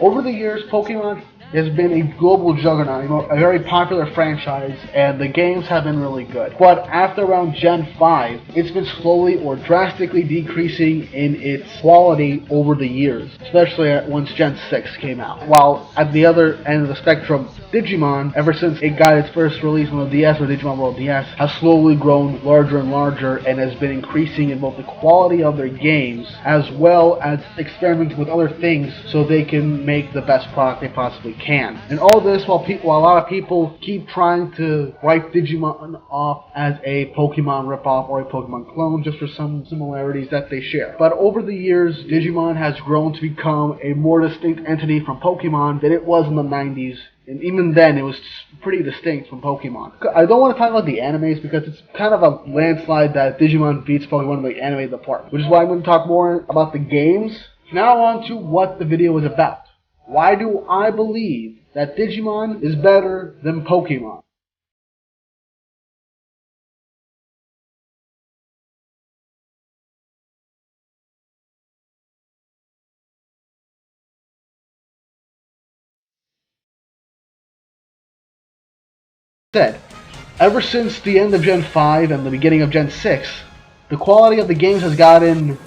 Over the years, Pokemon has been a global juggernaut, a very popular franchise, and the games have been really good. But after around Gen 5, it's been slowly or drastically decreasing in its quality over the years, especially once Gen 6 came out. While at the other end of the spectrum, Digimon, ever since it got its first release on the DS with Digimon World DS, has slowly grown larger and larger and has been increasing in both the quality of their games as well as experimenting with other things so they can make the best product they possibly can. And all this while a lot of people keep trying to write Digimon off as a Pokemon ripoff or a Pokemon clone just for some similarities that they share. But over the years, Digimon has grown to become a more distinct entity from Pokemon than it was in the 90s. And even then, it was pretty distinct from Pokemon. I don't want to talk about the animes because it's kind of a landslide that Digimon beats Pokemon in the anime department, which is why I'm going to talk more about the games. Now on to what the video is about. Why do I believe that Digimon is better than Pokemon? Said, ever since the end of Gen 5 and the beginning of Gen 6, the quality of the games has gotten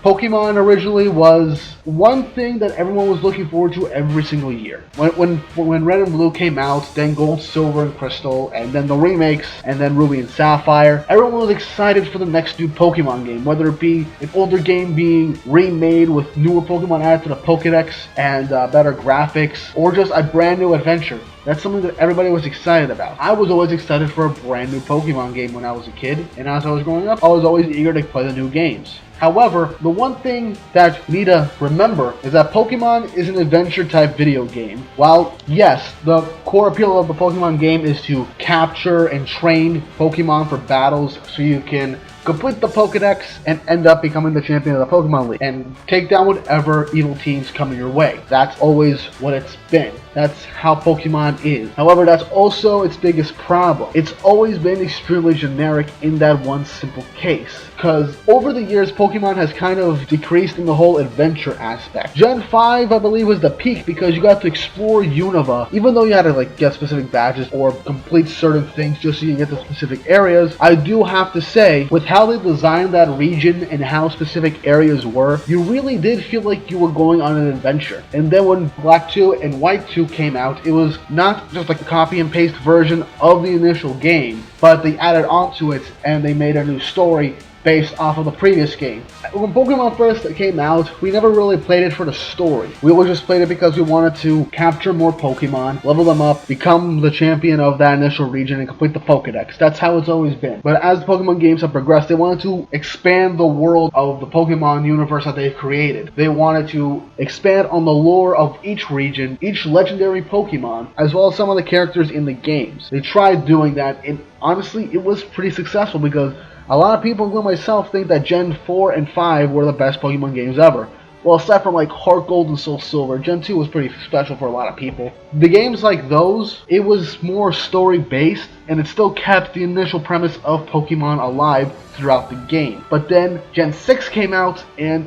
Pokemon originally was one thing that everyone was looking forward to every single year. When Red and Blue came out, then Gold, Silver, and Crystal, and then the remakes, and then Ruby and Sapphire, everyone was excited for the next new Pokemon game, whether it be an older game being remade with newer Pokemon added to the Pokédex and better graphics, or just a brand new adventure. That's something that everybody was excited about. I was always excited for a brand new Pokemon game when I was a kid, and as I was growing up, I was always eager to play the new games. However, the one thing that you need to remember is that Pokemon is an adventure-type video game. While, yes, the core appeal of the Pokemon game is to capture and train Pokemon for battles so you can complete the Pokédex and end up becoming the champion of the Pokemon League and take down whatever evil teams come your way. That's always what it's been. That's how Pokemon is. However, that's also its biggest problem. It's always been extremely generic in that one simple case. Because over the years, Pokemon has kind of decreased in the whole adventure aspect. Gen 5, I believe, was the peak because you got to explore Unova. Even though you had to get specific badges or complete certain things just so you can get to specific areas, I do have to say, with how they designed that region and how specific areas were, you really did feel like you were going on an adventure. And then when Black 2 and White 2 came out, it was not just like a copy and paste version of the initial game, but they added on to it and they made a new story based off of the previous game. When Pokemon first came out, we never really played it for the story. We always just played it because we wanted to capture more Pokemon, level them up, become the champion of that initial region, and complete the Pokédex. That's how it's always been. But as the Pokemon games have progressed, they wanted to expand the world of the Pokemon universe that they've created. They wanted to expand on the lore of each region, each legendary Pokemon, as well as some of the characters in the games. They tried doing that, and honestly, it was pretty successful because a lot of people, including myself, think that Gen 4 and 5 were the best Pokemon games ever. Well, aside from like Heart Gold and Soul Silver, Gen 2 was pretty special for a lot of people. The games like those, it was more story-based, and it still kept the initial premise of Pokemon alive throughout the game. But then Gen 6 came out, and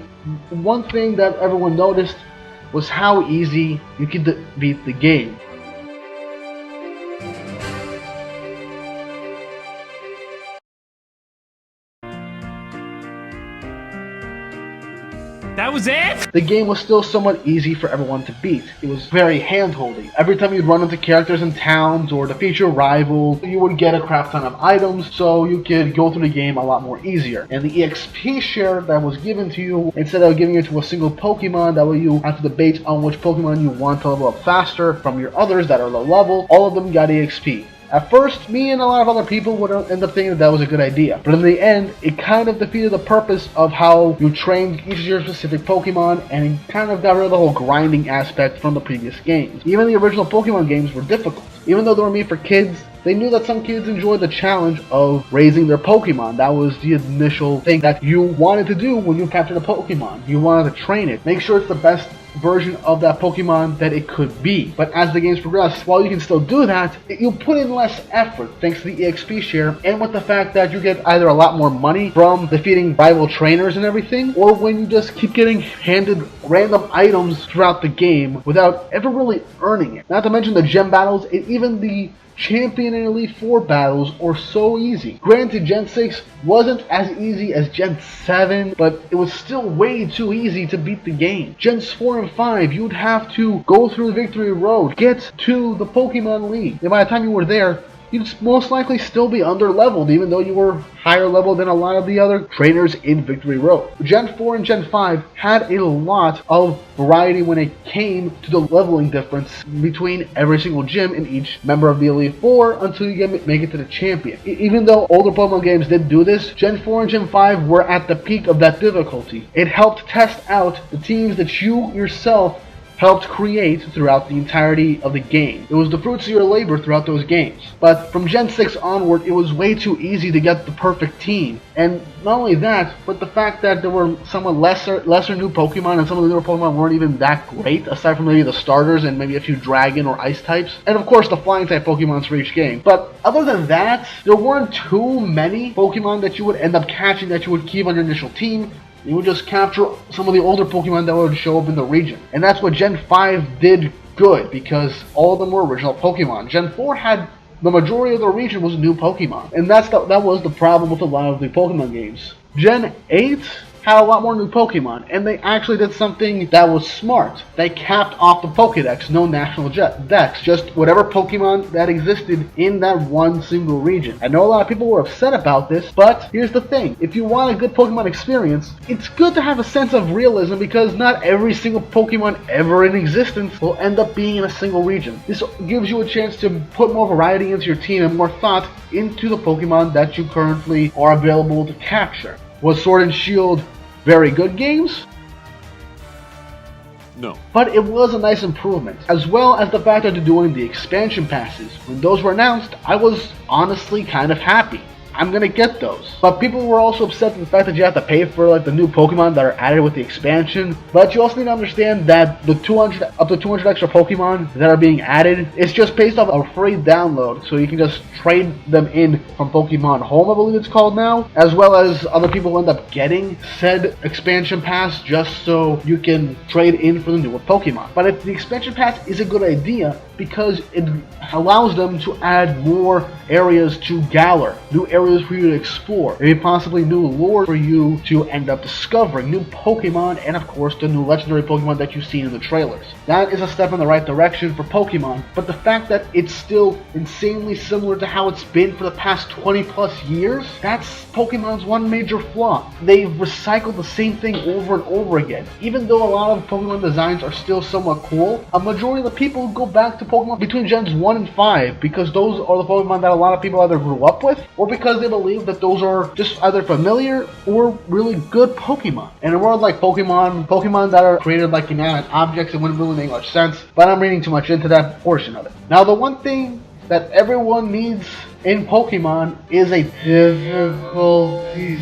one thing that everyone noticed was how easy you could beat the game. That was it? The game was still somewhat easy for everyone to beat. It was very hand-holdy. Every time you'd run into characters in towns or defeat your rival, you would get a crap ton of items, so you could go through the game a lot more easier. And the EXP share that was given to you, instead of giving it to a single Pokemon, that way you have to debate on which Pokemon you want to level up faster from your others that are low level, all of them got EXP. At first, me and a lot of other people would end up thinking that was a good idea, but in the end, it kind of defeated the purpose of how you trained each of your specific Pokemon, and it kind of got rid of the whole grinding aspect from the previous games. Even the original Pokemon games were difficult. Even though they were made for kids, They knew that some kids enjoyed the challenge of raising their Pokemon. That was the initial thing that you wanted to do when you captured a Pokemon. You wanted to train it, make sure it's the best version of that Pokemon that it could be. But as the games progress, while you can still do that, you put in less effort thanks to the EXP share and with the fact that you get either a lot more money from defeating rival trainers and everything, or when you just keep getting handed random items throughout the game without ever really earning it. Not to mention the gem battles, and even the Champion and Elite Four battles are so easy. Granted, Gen 6 wasn't as easy as Gen 7, but it was still way too easy to beat the game. Gens 4 and 5, you'd have to go through the Victory Road, get to the Pokemon League, and by the time you were there, you'd most likely still be under-leveled, even though you were higher level than a lot of the other trainers in Victory Road. Gen 4 and Gen 5 had a lot of variety when it came to the leveling difference between every single gym in each member of the Elite Four until you make it to the Champion. Even though older Pokemon games did do this, Gen 4 and Gen 5 were at the peak of that difficulty. It helped test out the teams that you yourself helped create throughout the entirety of the game. It was the fruits of your labor throughout those games. But from Gen 6 onward, it was way too easy to get the perfect team. And not only that, but the fact that there were somewhat lesser new Pokemon, and some of the newer Pokemon weren't even that great, aside from maybe the starters and maybe a few Dragon or Ice types. And of course the Flying type Pokemons for each game. But other than that, there weren't too many Pokemon that you would end up catching that you would keep on your initial team. You would just capture some of the older Pokemon that would show up in the region. And that's what Gen 5 did good, because all of them were original Pokemon. Gen 4 had the majority of the region was new Pokemon. And that was the problem with a lot of the Pokemon games. Gen 8 had a lot more new Pokemon, and they actually did something that was smart. They capped off the Pokedex, no national dex, just whatever Pokemon that existed in that one single region. I know a lot of people were upset about this, but here's the thing. If you want a good Pokemon experience, it's good to have a sense of realism, because not every single Pokemon ever in existence will end up being in a single region. This gives you a chance to put more variety into your team and more thought into the Pokemon that you currently are available to capture. Was Sword and Shield very good games? No. But it was a nice improvement, as well as the fact that they're doing the expansion passes. When those were announced, I was honestly kind of happy. I'm gonna get those. But people were also upset with the fact that you have to pay for like the new Pokemon that are added with the expansion. But you also need to understand that the up to 200 extra Pokemon that are being added, it's just based off a free download, so you can just trade them in from Pokemon Home, I believe it's called now, as well as other people end up getting said expansion pass just so you can trade in for the newer Pokemon. But if the expansion pass is a good idea, because it allows them to add more areas to Galar, new areas for you to explore, maybe possibly new lore for you to end up discovering, new Pokemon, and of course the new legendary Pokemon that you've seen in the trailers. That is a step in the right direction for Pokemon, but the fact that it's still insanely similar to how it's been for the past 20 plus years, that's Pokemon's one major flaw. They've recycled the same thing over and over again. Even though a lot of Pokemon designs are still somewhat cool, a majority of the people go back to Pokemon between Gens 1 and 5 because those are the Pokemon that a lot of people either grew up with, or because they believe that those are just either familiar or really good Pokemon. In a world like Pokemon that are created like inanimate objects, it wouldn't really make much sense, but I'm reading too much into that portion of it. Now, the one thing that everyone needs in Pokemon is a difficulty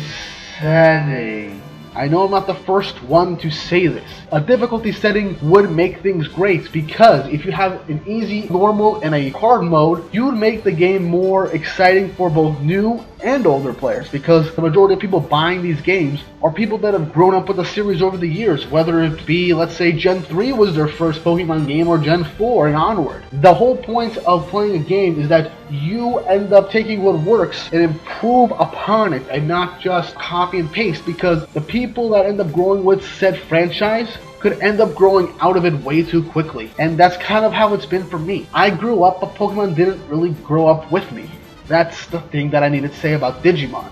setting. I know I'm not the first one to say this. A difficulty setting would make things great, because if you have an easy, normal, and a hard mode, you would make the game more exciting for both new and older players, because the majority of people buying these games are people that have grown up with the series over the years, whether it be, let's say, Gen 3 was their first Pokemon game, or Gen 4 and onward. The whole point of playing a game is that you end up taking what works and improve upon it, and not just copy and paste, because the people that end up growing with said franchise could end up growing out of it way too quickly. And that's kind of how it's been for me. I grew up, but Pokemon didn't really grow up with me. That's the thing that I needed to say about Digimon.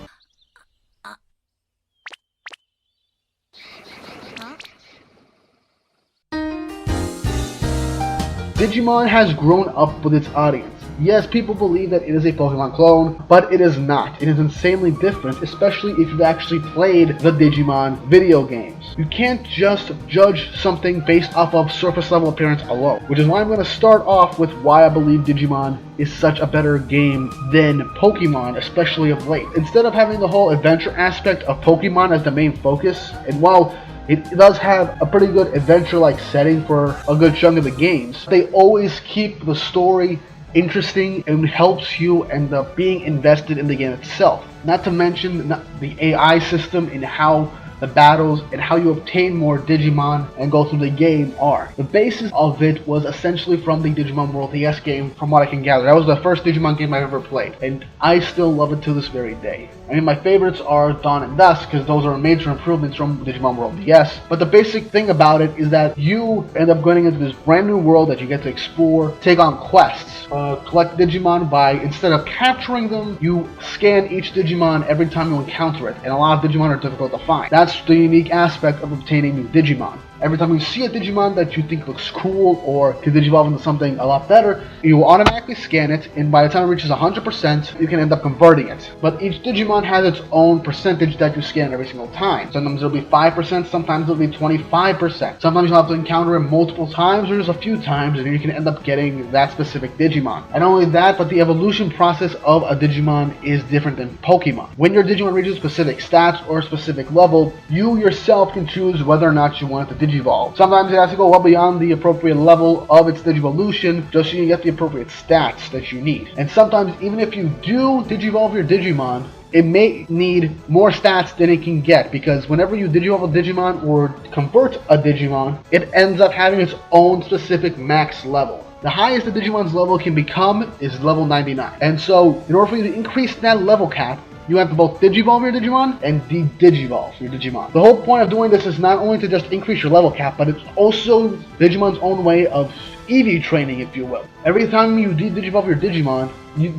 Digimon has grown up with its audience. Yes, people believe that it is a Pokemon clone, but it is not. It is insanely different, especially if you've actually played the Digimon video games. You can't just judge something based off of surface level appearance alone, which is why I'm going to start off with why I believe Digimon is such a better game than Pokemon, especially of late. Instead of having the whole adventure aspect of Pokemon as the main focus, and while it does have a pretty good adventure-like setting for a good chunk of the games, they always keep the story interesting and helps you end up being invested in the game itself. Not to mention the AI system and how the battles and how you obtain more Digimon and go through the game are. The basis of it was essentially from the Digimon World DS game, from what I can gather. That was the first Digimon game I've ever played, and I still love it to this very day. I mean, my favorites are Dawn and Dusk, because those are major improvements from Digimon World DS, but the basic thing about it is that you end up going into this brand new world that you get to explore, take on quests, collect Digimon by, instead of capturing them, you scan each Digimon every time you encounter it, and a lot of Digimon are difficult to find. That's the unique aspect of obtaining new Digimon. Every time you see a Digimon that you think looks cool or can digivolve into something a lot better, you will automatically scan it, and by the time it reaches 100%, you can end up converting it. But each Digimon has its own percentage that you scan every single time. Sometimes it'll be 5%, sometimes it'll be 25%. Sometimes you'll have to encounter it multiple times or just a few times, and you can end up getting that specific Digimon. And not only that, but the evolution process of a Digimon is different than Pokemon. When your Digimon reaches specific stats or a specific level, you yourself can choose whether or not you want it to digivolve. Sometimes it has to go well beyond the appropriate level of its digivolution just so you get the appropriate stats that you need. And sometimes even if you do digivolve your Digimon, it may need more stats than it can get, because whenever you digivolve a Digimon or convert a Digimon, it ends up having its own specific max level. The highest the Digimon's level can become is level 99. And so, in order for you to increase that level cap, you have to both digivolve your Digimon and de-digivolve your Digimon. The whole point of doing this is not only to just increase your level cap, but it's also Digimon's own way of EV training, if you will. Every time you de-digivolve your Digimon,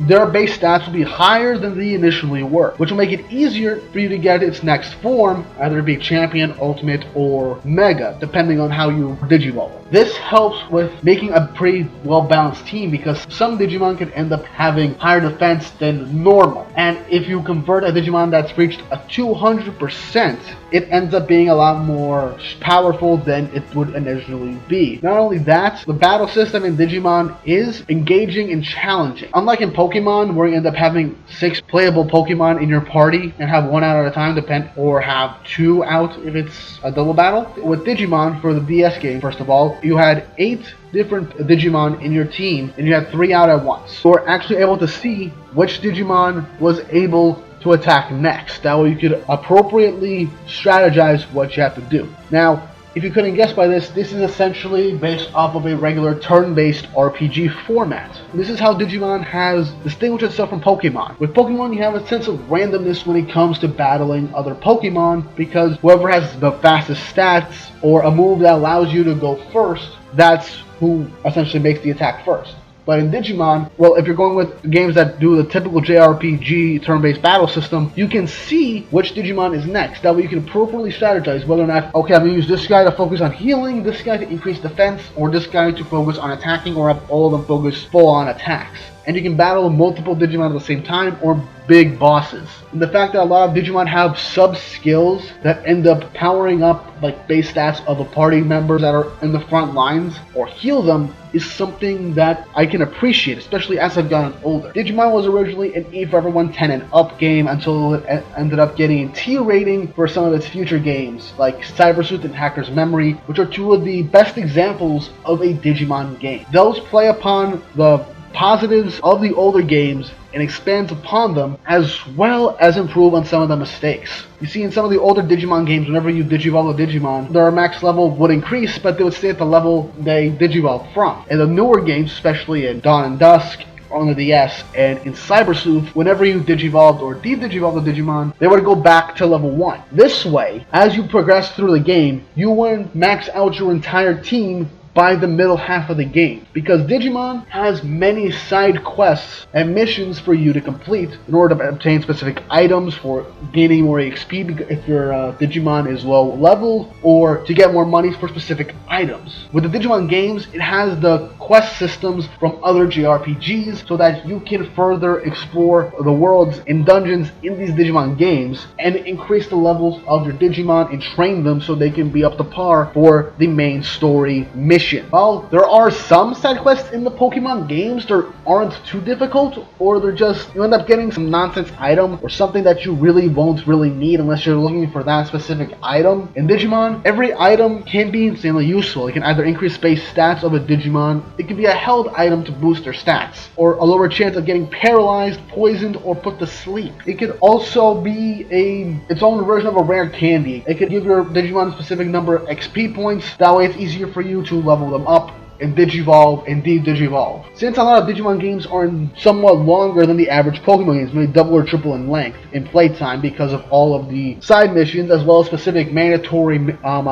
their base stats will be higher than they initially were, which will make it easier for you to get its next form, either it be Champion, Ultimate, or Mega, depending on how you digivolve. This helps with making a pretty well-balanced team, because some Digimon can end up having higher defense than normal. And if you convert a Digimon that's reached a 200%, it ends up being a lot more powerful than it would initially be. Not only that, the battle system in Digimon is engaging and challenging. Unlike in Pokemon, where you end up having 6 playable Pokemon in your party and have 1 out at a time, or have 2 out if it's a double battle. With Digimon, for the DS game, first of all, you had 8 different Digimon in your team, and you had 3 out at once. You were actually able to see which Digimon was able to attack next. That way you could appropriately strategize what you have to do. Now, if you couldn't guess by this, this is essentially based off of a regular turn-based RPG format. This is how Digimon has distinguished itself from Pokemon. With Pokemon, you have a sense of randomness when it comes to battling other Pokemon, because whoever has the fastest stats or a move that allows you to go first, that's who essentially makes the attack first. But in Digimon, well, if you're going with games that do the typical JRPG turn-based battle system, you can see which Digimon is next. That way you can appropriately strategize whether or not, okay, I'm going to use this guy to focus on healing, this guy to increase defense, or this guy to focus on attacking, or have all of them focus full-on attacks. And you can battle multiple Digimon at the same time, or big bosses. And the fact that a lot of Digimon have sub-skills that end up powering up like base stats of a party members that are in the front lines, or heal them, is something that I can appreciate, especially as I've gotten older. Digimon was originally an E for Everyone 10 and up game until it ended up getting a T rating for some of its future games, like Cyber Sleuth and Hacker's Memory, which are 2 of the best examples of a Digimon game. Those play upon the positives of the older games and expands upon them, as well as improve on some of the mistakes. You see, in some of the older Digimon games, whenever you digivolve a Digimon, their max level would increase, but they would stay at the level they digivolved from. In the newer games, especially in Dawn and Dusk, on the DS, and in Cyber Sleuth, whenever you digivolved or de-digivolved the Digimon, they would go back to level 1. This way, as you progress through the game, you wouldn't max out your entire team by the middle half of the game, because Digimon has many side quests and missions for you to complete in order to obtain specific items for gaining more XP if your Digimon is low level, or to get more money for specific items. With the Digimon games, it has the quest systems from other JRPGs so that you can further explore the worlds and dungeons in these Digimon games and increase the levels of your Digimon and train them so they can be up to par for the main story mission. While there are some side quests in the Pokemon games that aren't too difficult, or they're just, you end up getting some nonsense item or something that you really won't really need unless you're looking for that specific item. In Digimon, every item can be insanely useful. It can either increase base stats of a Digimon, it can be a held item to boost their stats, or a lower chance of getting paralyzed, poisoned, or put to sleep. It could also be its own version of a rare candy. It could give your Digimon a specific number of XP points, that way it's easier for you to level them up and Digivolve and de-Digivolve. Since a lot of Digimon games are somewhat longer than the average Pokemon games, maybe double or triple in length in playtime because of all of the side missions as well as specific mandatory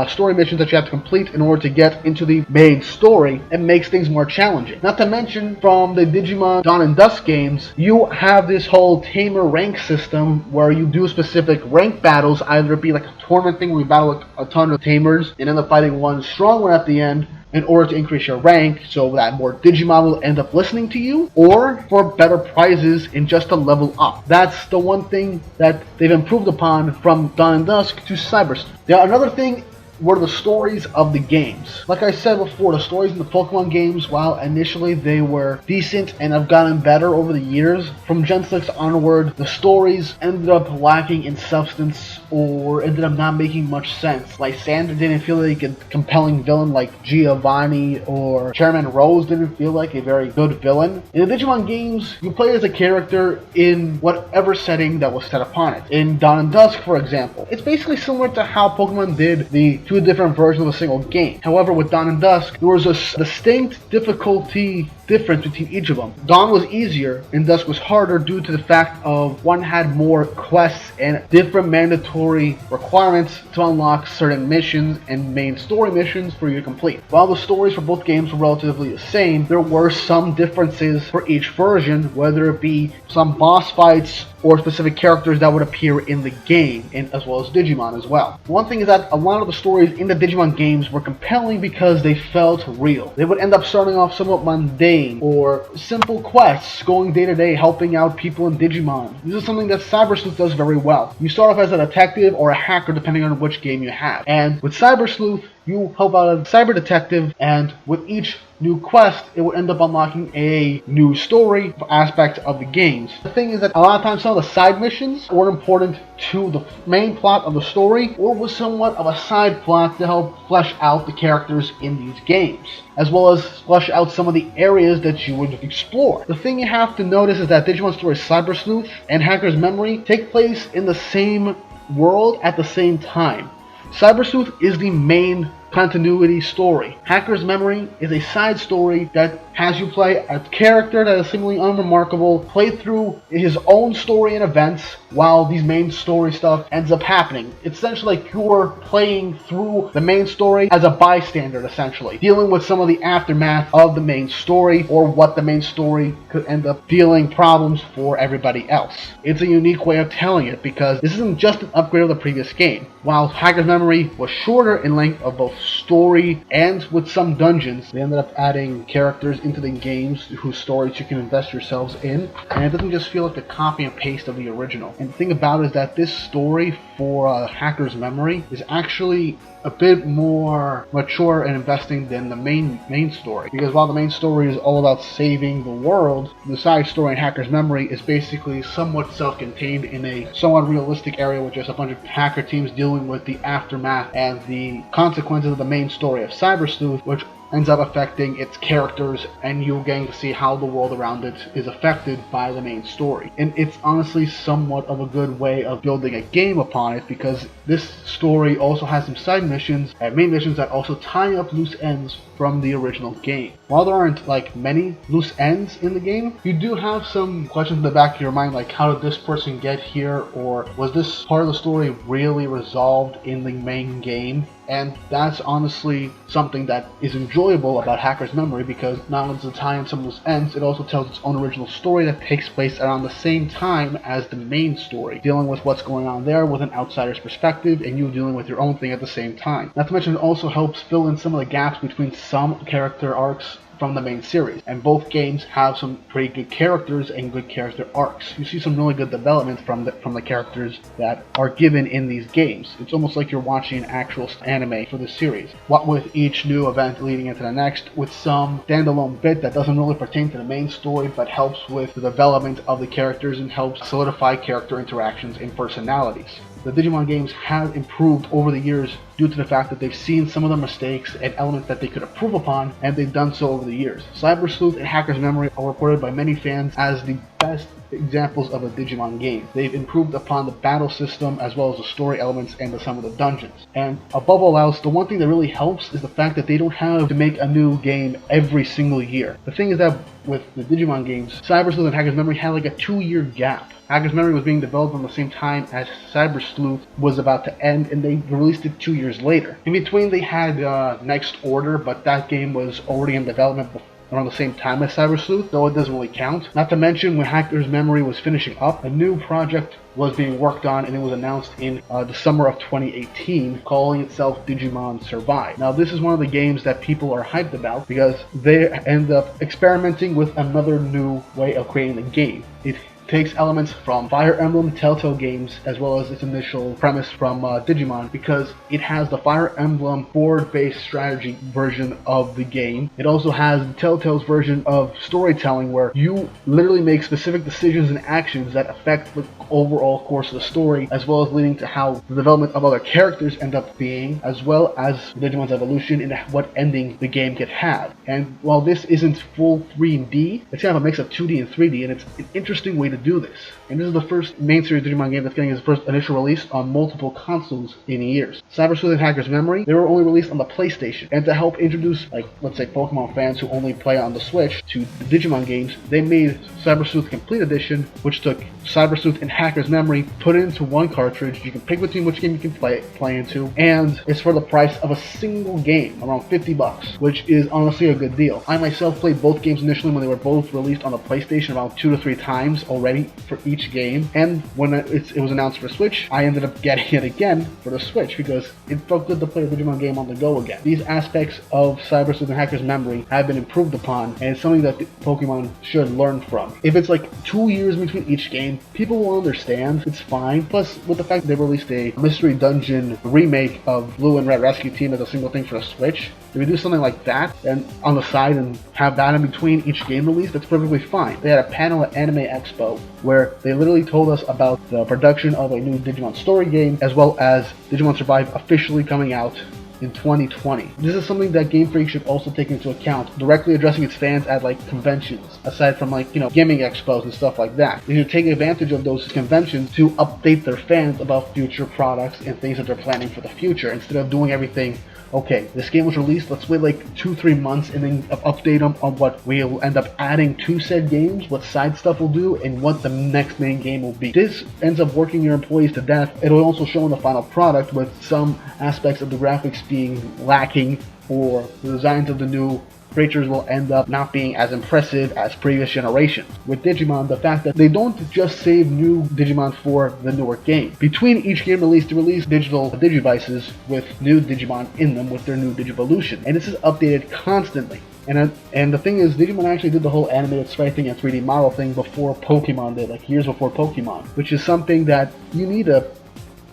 story missions that you have to complete in order to get into the main story, it makes things more challenging. Not to mention, from the Digimon Dawn and Dusk games, you have this whole tamer rank system where you do specific rank battles, either it be like a tournament thing where you battle a ton of tamers and end up fighting one strong one at the end, in order to increase your rank so that more Digimon will end up listening to you, or for better prizes and just to level up. That's the one thing that they've improved upon from Dawn and Dusk to Cyber Sleuth. Now, another thing were the stories of the games. Like I said before, the stories in the Pokemon games, while initially they were decent and have gotten better over the years, from Gen 6 onward, the stories ended up lacking in substance or ended up not making much sense. Lysander didn't feel like a compelling villain like Giovanni, or Chairman Rose didn't feel like a very good villain. In the Digimon games, you play as a character in whatever setting that was set upon it. In Dawn and Dusk, for example, it's basically similar to how Pokemon did the two different versions of a single game. However, with Dawn and Dusk, there was a distinct difficulty difference between each of them. Dawn was easier and Dusk was harder due to the fact of one had more quests and different mandatory requirements to unlock certain missions and main story missions for you to complete. While the stories for both games were relatively the same, there were some differences for each version, whether it be some boss fights or specific characters that would appear in the game, and as well as Digimon as well. One thing is that a lot of the stories in the Digimon games were compelling because they felt real. They would end up starting off somewhat mundane, or simple quests, going day to day, helping out people in Digimon. This is something that Cyber Sleuth does very well. You start off as a detective or a hacker depending on which game you have. And with Cyber Sleuth, you help out a cyber detective, and with each new quest, it will end up unlocking a new story aspect of the games. The thing is that a lot of times some of the side missions were important to the main plot of the story, or was somewhat of a side plot to help flesh out the characters in these games, as well as flesh out some of the areas that you would explore. The thing you have to notice is that Digimon Story Cyber Sleuth and Hacker's Memory take place in the same world at the same time. Cyber Sleuth is the main continuity story. Hacker's Memory is a side story that has you play a character that is seemingly unremarkable, play through his own story and events while these main story stuff ends up happening. It's essentially like you're playing through the main story as a bystander, essentially, dealing with some of the aftermath of the main story, or what the main story could end up dealing problems for everybody else. It's a unique way of telling it, because this isn't just an upgrade of the previous game. While Hacker's Memory was shorter in length of both story and with some dungeons, they ended up adding characters into the games whose stories you can invest yourselves in, and it doesn't just feel like a copy and paste of the original. And the thing about it is that this story for Hacker's Memory is actually a bit more mature and investing than the main story, because while the main story is all about saving the world, the side story in Hacker's Memory is basically somewhat self-contained in a somewhat realistic area with just a bunch of hacker teams dealing with the aftermath and the consequences of the main story of Cyber Sleuth, which ends up affecting its characters, and you getting to see how the world around it is affected by the main story. And it's honestly somewhat of a good way of building a game upon it, because this story also has some side missions and main missions that also tie up loose ends from the original game. While there aren't like many loose ends in the game, you do have some questions in the back of your mind, like how did this person get here, or was this part of the story really resolved in the main game? And that's honestly something that is enjoyable enjoyable about Hacker's Memory because not only does it tie in some loose ends, it also tells its own original story that takes place around the same time as the main story, dealing with what's going on there with an outsider's perspective and you dealing with your own thing at the same time. Not to mention it also helps fill in some of the gaps between some character arcs from the main series, and both games have some pretty good characters and good character arcs. You see some really good development from the characters that are given in these games. It's almost like you're watching an actual anime for the series. What with each new event leading into the next, with some standalone bit that doesn't really pertain to the main story, but helps with the development of the characters and helps solidify character interactions and personalities. The Digimon games have improved over the years due to the fact that they've seen some of the mistakes and elements that they could improve upon, and they've done so over the years. Cyber Sleuth and Hacker's Memory are reported by many fans as the best examples of a Digimon game. They've improved upon the battle system as well as the story elements and some of the dungeons. And above all else, the one thing that really helps is the fact that they don't have to make a new game every single year. The thing is that with the Digimon games, Cyber Sleuth and Hacker's Memory had like a 2-year gap. Hacker's Memory was being developed at the same time as Cyber Sleuth was about to end, and they released it 2 years later. In between, they had Next Order, but that game was already in development around the same time as Cyber Sleuth, though it doesn't really count. Not to mention, when Hacker's Memory was finishing up, a new project was being worked on, and it was announced in the summer of 2018, calling itself Digimon Survive. Now, this is one of the games that people are hyped about because they end up experimenting with another new way of creating the game. It takes elements from Fire Emblem Telltale games as well as its initial premise from Digimon, because it has the Fire Emblem board-based strategy version of the game. It also has Telltale's version of storytelling where you literally make specific decisions and actions that affect the overall course of the story, as well as leading to how the development of other characters end up being, as well as Digimon's evolution and what ending the game could have. And while this isn't full 3D, it's kind of a mix of 2D and 3D, and it's an interesting way to do this. And this is the first main series Digimon game that's getting its first initial release on multiple consoles in years. Cyber Sleuth and Hacker's Memory, they were only released on the PlayStation, and to help introduce, like, let's say Pokemon fans who only play on the Switch to the Digimon games, they made Cyber Sleuth Complete Edition, which took Cyber Sleuth and Hacker's Memory, put it into one cartridge. You can pick between which game you can play into, and it's for the price of a single game, around $50, which is honestly a good deal. I myself played both games initially when they were both released on the PlayStation around 2 to 3 times already for each game, and when it was announced for Switch, I ended up getting it again for the Switch because it felt good to play a Digimon game on the go again. These aspects of Cyber Sleuth and Hacker's Memory have been improved upon, and it's something that Pokemon should learn from. If it's like 2 years between each game, people will understand. It's fine. Plus, with the fact that they released a Mystery Dungeon remake of Blue and Red Rescue Team as a single thing for the Switch, if we do something like that and on the side and have that in between each game release, that's perfectly fine. They had a panel at Anime Expo where they literally told us about the production of a new Digimon story game, as well as Digimon Survive officially coming out in 2020. This is something that Game Freak should also take into account, directly addressing its fans at like conventions, aside from like, gaming expos and stuff like that. They should take advantage of those conventions to update their fans about future products and things that they're planning for the future, instead of doing everything, okay, this game was released, let's wait like 2-3 months and then update them on what we'll end up adding to said games, what side stuff will do, and what the next main game will be. This ends up working your employees to death. It'll also show in the final product with some aspects of the graphics being lacking, or the designs of the new creatures will end up not being as impressive as previous generations. With Digimon, the fact that they don't just save new Digimon for the newer game. Between each game release, they release digital Digivices with new Digimon in them with their new Digivolution, and this is updated constantly. And the thing is, Digimon actually did the whole animated sprite thing and 3D model thing before Pokemon did, like years before Pokemon, which is something that you need to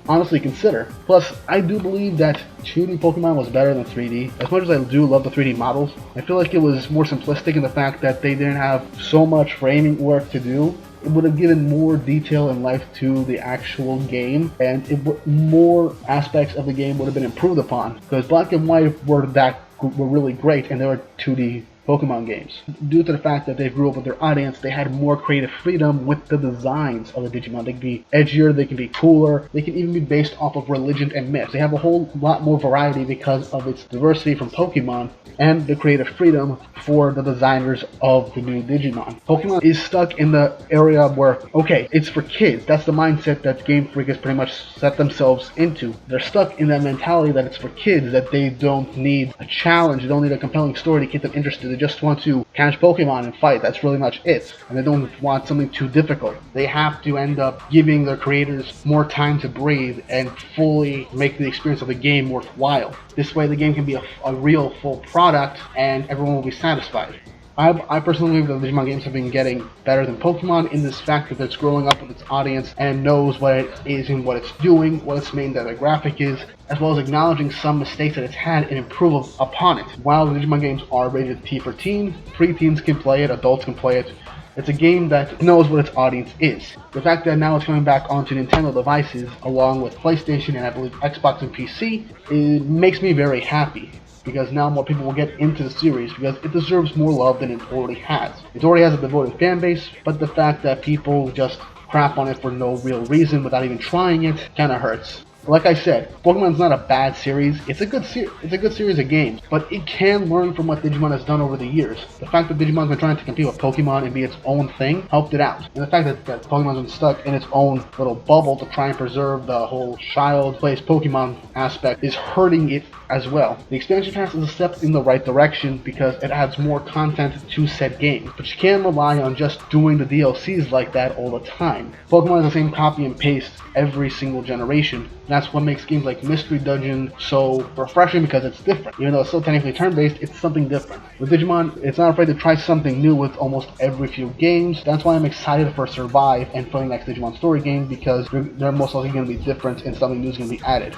honestly consider. Plus, I do believe that 2D Pokemon was better than 3D. As much as I do love the 3D models, I feel like it was more simplistic in the fact that they didn't have so much framing work to do. It would have given more detail and life to the actual game, and more aspects of the game would have been improved upon, because Black and White were really great, and they were 2D Pokemon games. Due to the fact that they grew up with their audience, they had more creative freedom with the designs of the Digimon. They can be edgier, they can be cooler, they can even be based off of religion and myth. They have a whole lot more variety because of its diversity from Pokemon and the creative freedom for the designers of the new Digimon. Pokemon is stuck in the area where, okay, it's for kids. That's the mindset that Game Freak has pretty much set themselves into. They're stuck in that mentality that it's for kids, that they don't need a challenge, they don't need a compelling story to keep them interested. They just want to catch Pokemon and fight. That's really much it. And they don't want something too difficult. They have to end up giving their creators more time to breathe and fully make the experience of the game worthwhile. This way the game can be a real full product and everyone will be satisfied. I personally believe that the Digimon games have been getting better than Pokemon in this fact that it's growing up with its audience and knows what it is and what it's doing, what its main demographic is, as well as acknowledging some mistakes that it's had and improve upon it. While the Digimon games are rated T for teen, preteens can play it, adults can play it. It's a game that knows what its audience is. The fact that now it's coming back onto Nintendo devices along with PlayStation and I believe Xbox and PC, it makes me very happy, because now more people will get into the series because it deserves more love than it already has. It already has a devoted fan base, but the fact that people just crap on it for no real reason without even trying it kinda hurts. Like I said, Pokemon's not a bad series. It's a good series of games, but it can learn from what Digimon has done over the years. The fact that Digimon's been trying to compete with Pokemon and be its own thing helped it out. And the fact that Pokemon's been stuck in its own little bubble to try and preserve the whole child plays Pokemon aspect is hurting it as well. The expansion pass is a step in the right direction because it adds more content to said game, but you can't rely on just doing the DLCs like that all the time. Pokemon is the same copy and paste every single generation. That's what makes games like Mystery Dungeon so refreshing because it's different. Even though it's still technically turn-based, it's something different. With Digimon, it's not afraid to try something new with almost every few games. That's why I'm excited for Survive and for the next Digimon story game because they're most likely going to be different and something new is going to be added.